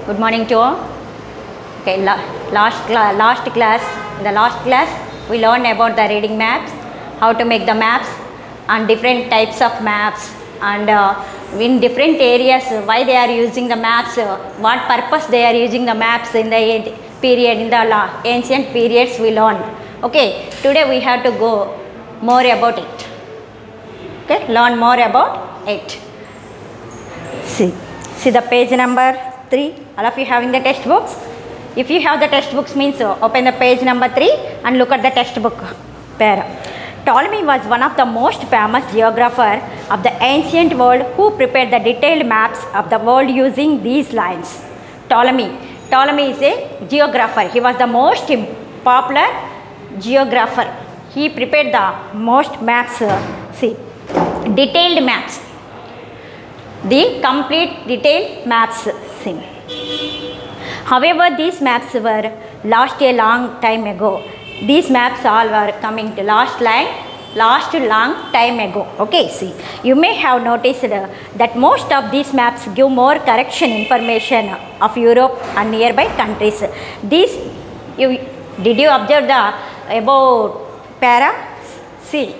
Good morning to all. Okay, last class. In the last class, we learned about the reading maps, how to make the maps, and different types of maps, and in different areas why they are using the maps, what purpose they are using the maps in the period, in the ancient periods we learned. Okay, today we have to go more about it. Okay, learn more about it. See the page number 3. All of you having the textbooks? If you have the textbooks, means open the page number 3 and look at the textbook para. Ptolemy was one of the most famous geographers of the ancient world who prepared the detailed maps of the world using these lines. Ptolemy is a geographer. He was the most popular geographer. He prepared the most maps. Detailed maps. The complete detailed maps. However, these maps were lost a long time ago. These maps all were coming to lost long time ago. Okay, see, you may have noticed that most of these maps give more correction information of Europe and nearby countries. Did you observe the about para? See,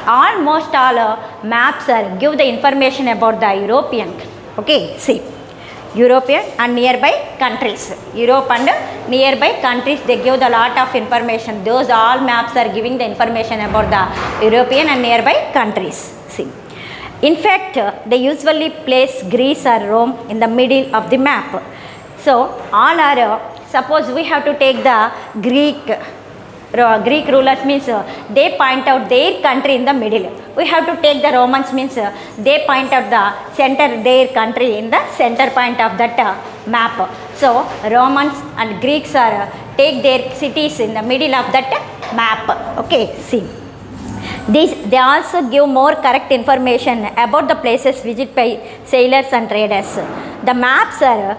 almost all maps give the information about the European. Okay, see, European and nearby countries. Europe and nearby countries, they give a lot of information. Those all maps are giving the information about the European and nearby countries. See, in fact, they usually place Greece or Rome in the middle of the map. So all are, suppose we have to take the Greek rulers, means they point out their country in the middle. We have to take the Romans, means they point out the center, their country in the center point of that map. So Romans and Greeks are take their cities in the middle of that map. Okay, see, they also give more correct information about the places visited by sailors and traders. The maps are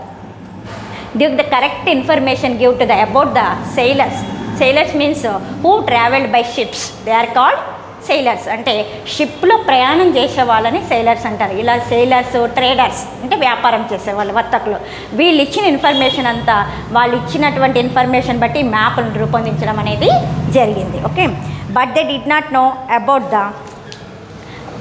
give the correct information give to the about the sailors. Sailors means who traveled by ships. They are called sailors. అంటే షిప్లో ప్రయాణం చేసే వాళ్ళని sailors అంటారు. ఇలా sailors, traders అంటే వ్యాపారం చేసేవాళ్ళు, వర్తకులు. వీళ్ళు ఇచ్చిన ఇన్ఫర్మేషన్ అంతా వాళ్ళు ఇచ్చినటువంటి ఇన్ఫర్మేషన్ బట్టి మ్యాప్ను రూపొందించడం అనేది జరిగింది. Okay, but they did not know about the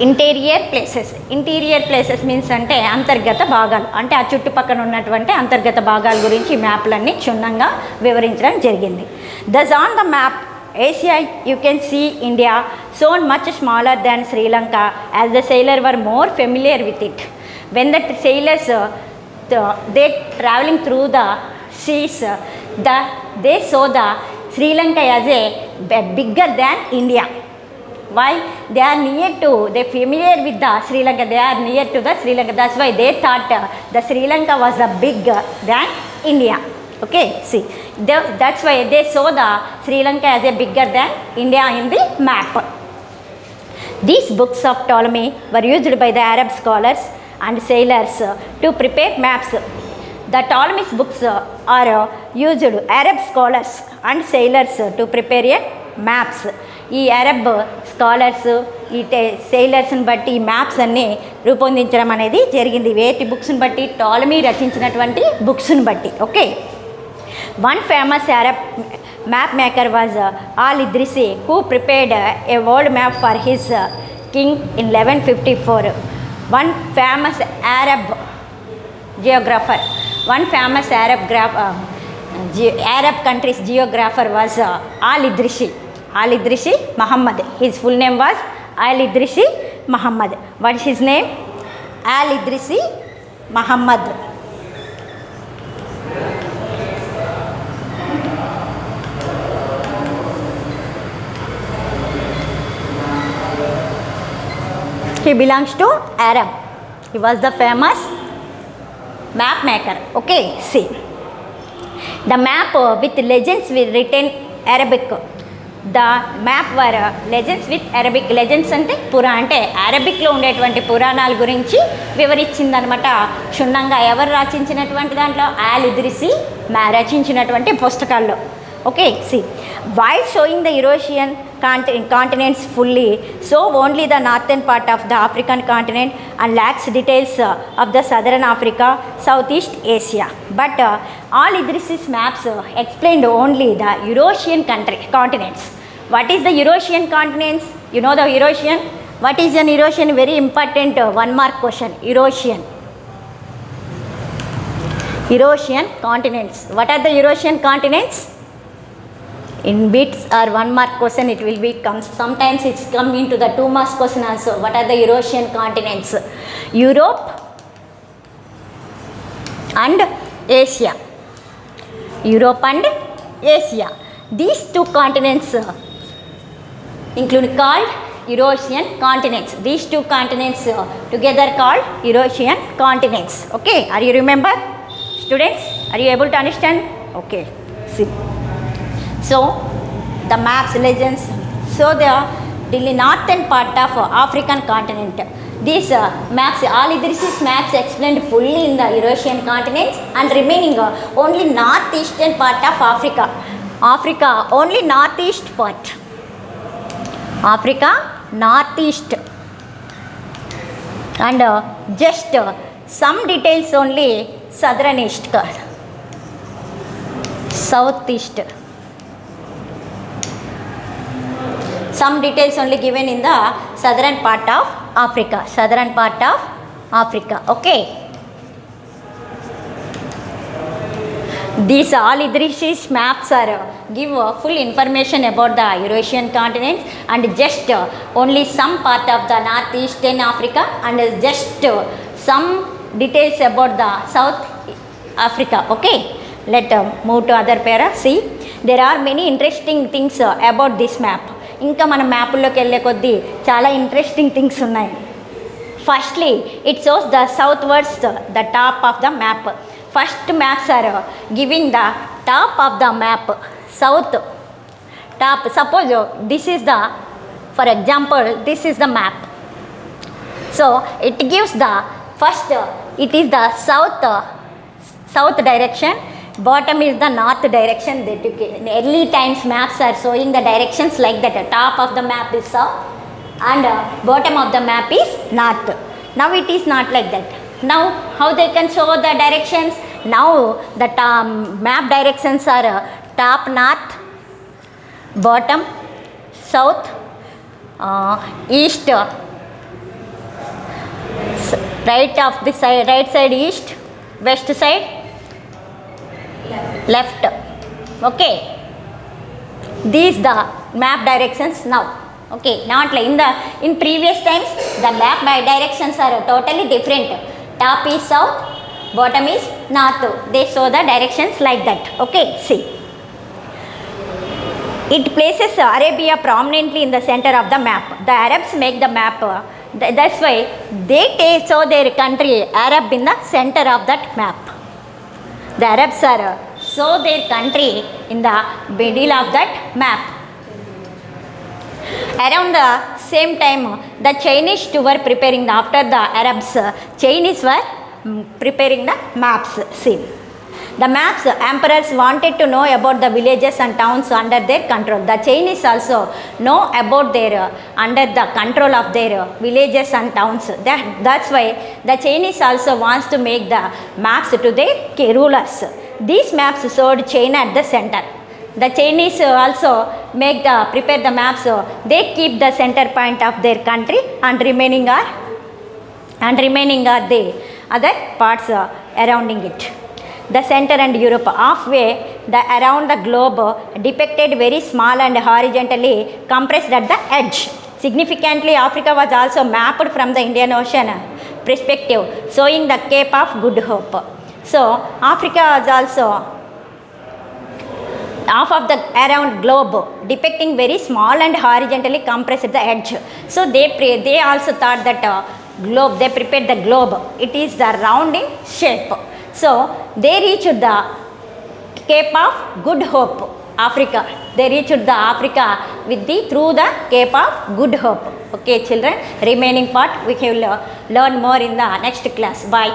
interior places means అంటే అంతర్గత భాగాలు, అంటే ఆ చుట్టుపక్కల ఉన్నటువంటి అంతర్గత భాగాల గురించి మ్యాప్లన్నీ క్షుణ్ణంగా వివరించడం జరిగింది. Thus on the map, Asia, you can see India shown much smaller than Sri Lanka, as the sailors were more familiar with it. When the sailors they traveling through the seas, they saw the Sri Lanka as a bigger than India. Why? They are they familiar with the Sri Lanka, they are near to the Sri Lanka. That's why they thought the Sri Lanka was bigger than India. Okay, see, that's why they saw the Sri Lanka as a bigger than India in the map. These books of Ptolemy were used by the Arab scholars and sailors to prepare maps. The Ptolemy's books are used Arab scholars and sailors to prepare maps. ఈ Arab scholars ఈ సెయిలర్స్ని బట్టి ఈ maps అన్నీ రూపొందించడం అనేది జరిగింది. వేటి బుక్స్ని బట్టి? టాలమీ రచించినటువంటి బుక్స్ని బట్టి. Okay, one famous Arab map maker was al-Idrisi, who prepared a world map for his king in 1154. One famous Arab geographer, Arab country's geographer was al-Idrisi Muhammad. His full name was al-Idrisi Muhammad. What is his name? al-Idrisi Muhammad. He belongs to Arab. He was the famous map maker. Okay, see, the map with legends were written Arabic. The map were legends with Arabic. Legends అంటే అంటే అరబిక్లో ఉండేటువంటి పురాణాల గురించి వివరించిందనమాట క్షుణ్ణంగా. ఎవరు రచించినటువంటి దాంట్లో? al-Idrisi రచించినటువంటి పుస్తకాల్లో. Okay, see, while showing the Eurasian continents fully, so only the northern part of the African continent and lacks details of the southern Africa, Southeast Asia. But all Idrisis maps explained only the Eurasian continents. What is the Eurasian continents? You know the Eurasian? What is an Eurasian? Very important one mark question. Eurasian continents. What are the Eurasian continents? In bits or one mark question it will be comes. Sometimes it's come into the 2 marks question also. What are the Eurasian continents? Europe and Asia. Europe and Asia. These 2 continents include called Eurasian continents. These 2 continents together called Eurasian continents. Okay, are you remember? Students, are you able to understand? Okay, see. So, the maps, legends, so the northern part of African continent. These maps, all Idrisis maps explained fully in the Eurasian continents and remaining only northeastern part of Africa. Africa, only northeast part. Africa, northeast. And just some details only southern east, southeast. Some details only given in the southern part of Africa. Southern part of Africa. Okay. These all Idrisis maps are give full information about the Eurasian continent and just only some part of the northeastern Africa and just some details about the South Africa. Okay. Let move to other para. See, there are many interesting things about this map. ఇంకా మన మ్యాప్లోకి వెళ్ళే కొద్దీ చాలా interesting things ఉన్నాయి. Firstly it shows the southwards the top of the map. First maps are giving the top of the map, south top. Suppose this is the, for example this is the map. So it gives the first it is the south direction, bottom is the north direction. That in early times maps are showing the directions like that. Top of the map is south and bottom of the map is north. Now it is not like that. Now how they can show the directions? Now the map directions are top north, bottom south, east, right of the side, right side east, west side left. Okay, these the map directions now. Okay, not like in previous times the map by directions are totally different. Top is south, bottom is north. They show the directions like that. Okay, see, it places Arabia prominently in the center of the map. The Arabs make the map, that's why they show their country Arab in the center of that map. The Arabs are show their country in the middle of that map. Around the same time the Chinese too were preparing after the Arabs. Chinese were preparing the maps. See, the maps, emperors wanted to know about the villages and towns under their control. The Chinese also know about their under the control of their villages and towns. That's why the Chinese also wants to make the maps to their rulers. These maps showed China at the center. The Chinese also prepare the maps. They keep the center point of their country and remaining are the other parts surrounding it. The center and Europe, halfway around the globe, depicted very small and horizontally compressed at the edge. Significantly, Africa was also mapped from the Indian Ocean perspective, showing the Cape of Good Hope. So Africa was also half of the around globe depicting very small and horizontally compressed at the edge. So they also thought that globe, they prepared the globe, it is the round in shape. So they reached the Cape of Good Hope, Africa. They reached the Africa through the Cape of Good Hope. Okay children, remaining part we will learn more in the next class. Bye.